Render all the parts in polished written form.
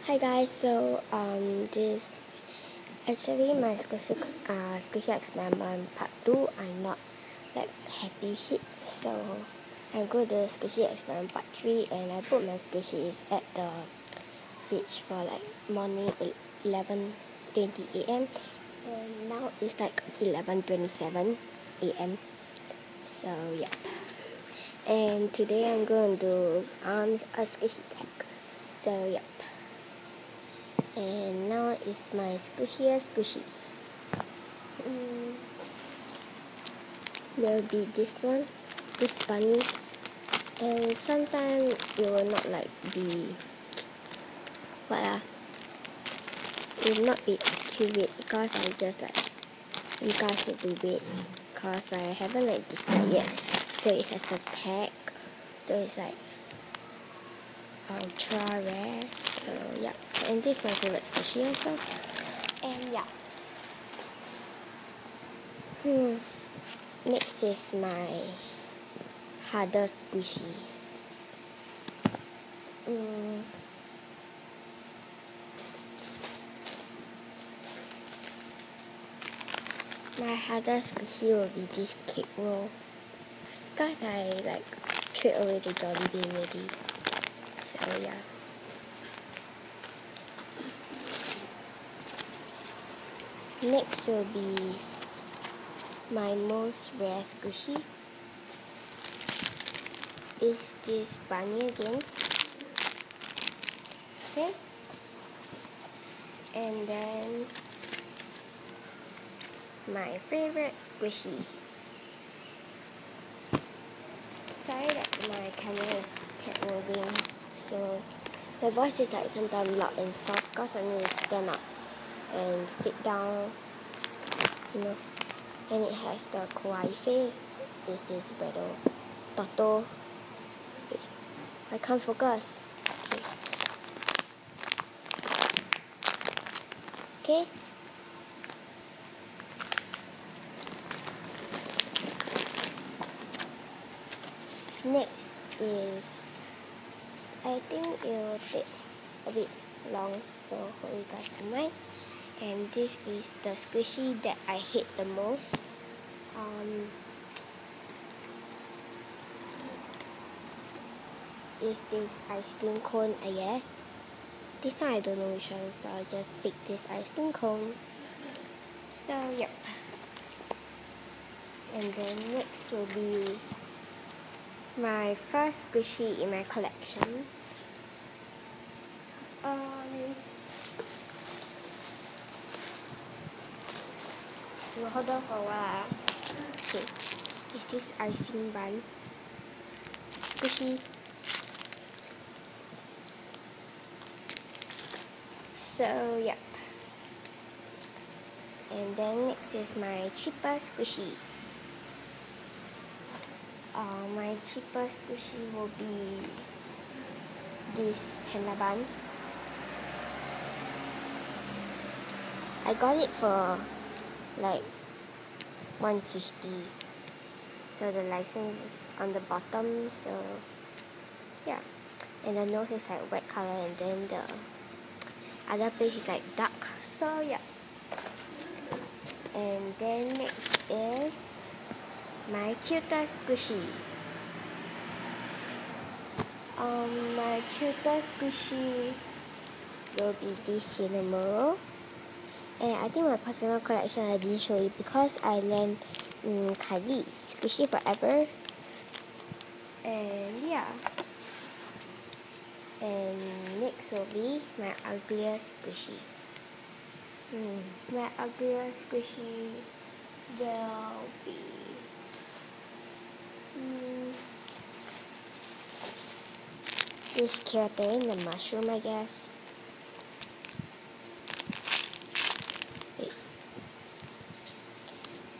Hi guys, so this actually my squishy experiment part 2. I'm not like happy with it, so I go to squishy experiment part 3 and I put my squishies at the fridge for like morning 11:20 a.m. and now it's like 11:27 a.m. So yeah, and today I'm going to do a squishy tag. So yeah. And now is my squishy. There will be this one, this bunny, and sometimes it will not like be it will not be accurate because I just like you guys need to wait because I haven't like decided yet. So it has a tag, so it's like ultra rare. So yeah, and this is my favorite squishy also. And yeah. Next is my hardest squishy. My hardest squishy will be this cake roll. Because I like threw away the Jollibee already. So yeah. Next will be my most rare squishy. Is this bunny again. Okay. And then my favorite squishy. Sorry that my camera is kept moving, so the voice is like sometimes loud and soft because I need to stand up and sit down, you know. And it has the kawaii face. This is Beto Toto. I can't focus. Okay. Next is, I think it will take a bit long, so hope you guys don't mind. And this is the squishy that I hate the most. Is this ice cream cone, I guess. This one I don't know which one, so I'll just pick this ice cream cone. So yep. And then next will be my first squishy in my collection. We'll hold on for a while. Okay, is this icing bun squishy? So yep. And then next is my cheapest squishy. My cheapest squishy will be this panda bun. I got it for like $150. So the license is on the bottom, so yeah. And the nose is like white color, and then the other place is like dark. So yeah. And then next is my cutest squishy. My cutest squishy will be this Cinnamoroll. And I think my personal collection I didn't show you because I lent Kylie Squishy Forever. And yeah. And next will be my ugliest squishy. My ugliest squishy will be this keratin, the mushroom, I guess. Wait.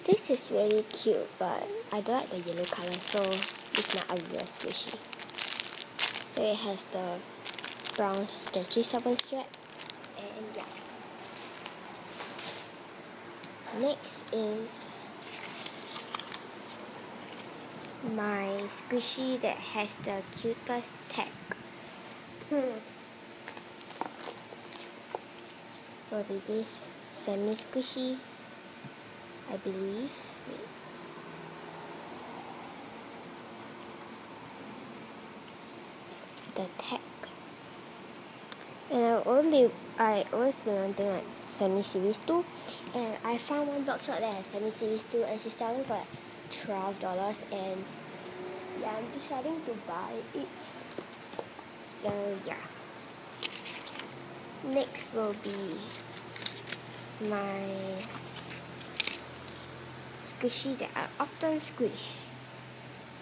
This is really cute, but I don't like the yellow color, so it's my ugliest squishy. So it has the brown stretchy 7 strap, and yeah. Next is my squishy that has the cutest tag. will be this semi-squishy, I believe. Wait. The tag. And I always been wanting like Semi Series 2, and I found one blog shop that has Semi Series 2, and she's selling for like $12, and yeah, I'm deciding to buy it. So yeah. Next will be my squishy that I often squish.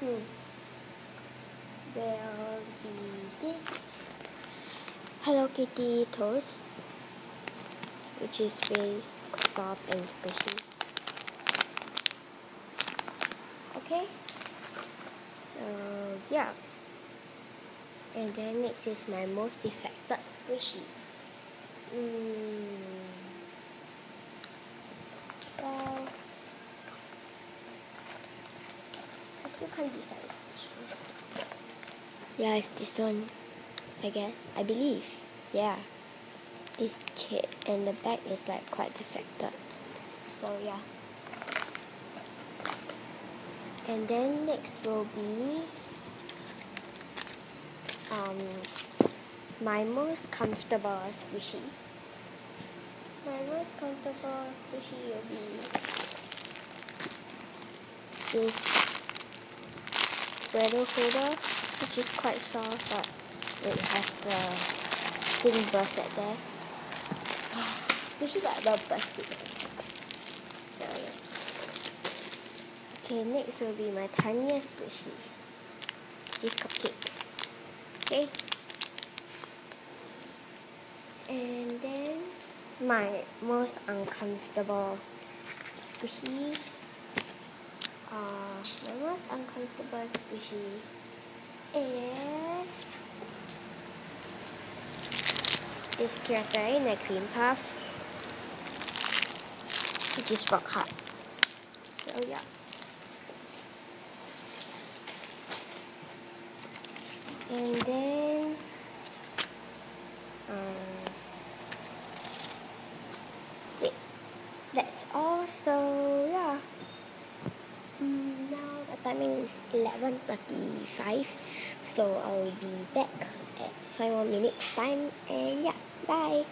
Will be this Hello Kitty toast, which is very soft and squishy. Okay, so yeah. And then next is my most defected squishy. Well, I still can't decide. Yeah, it's this one, I guess. I believe. Yeah. This chip and the back is like quite defected. So yeah. And then next will be my most comfortable squishy. My most comfortable squishy will be this Bradle holder, which is quite soft, but it has the thing burst at there. Squishy got the burst it. So yeah. Okay, next will be my tiniest squishy. This cupcake. Okay. And then my most uncomfortable squishy. My most uncomfortable squishy is this Creatory Cream Puff, which is rock hard. So yeah. And then wait, that's all. So yeah. Now the timing is 11:35, so I'll be back at 5 more minutes time, and yeah, bye.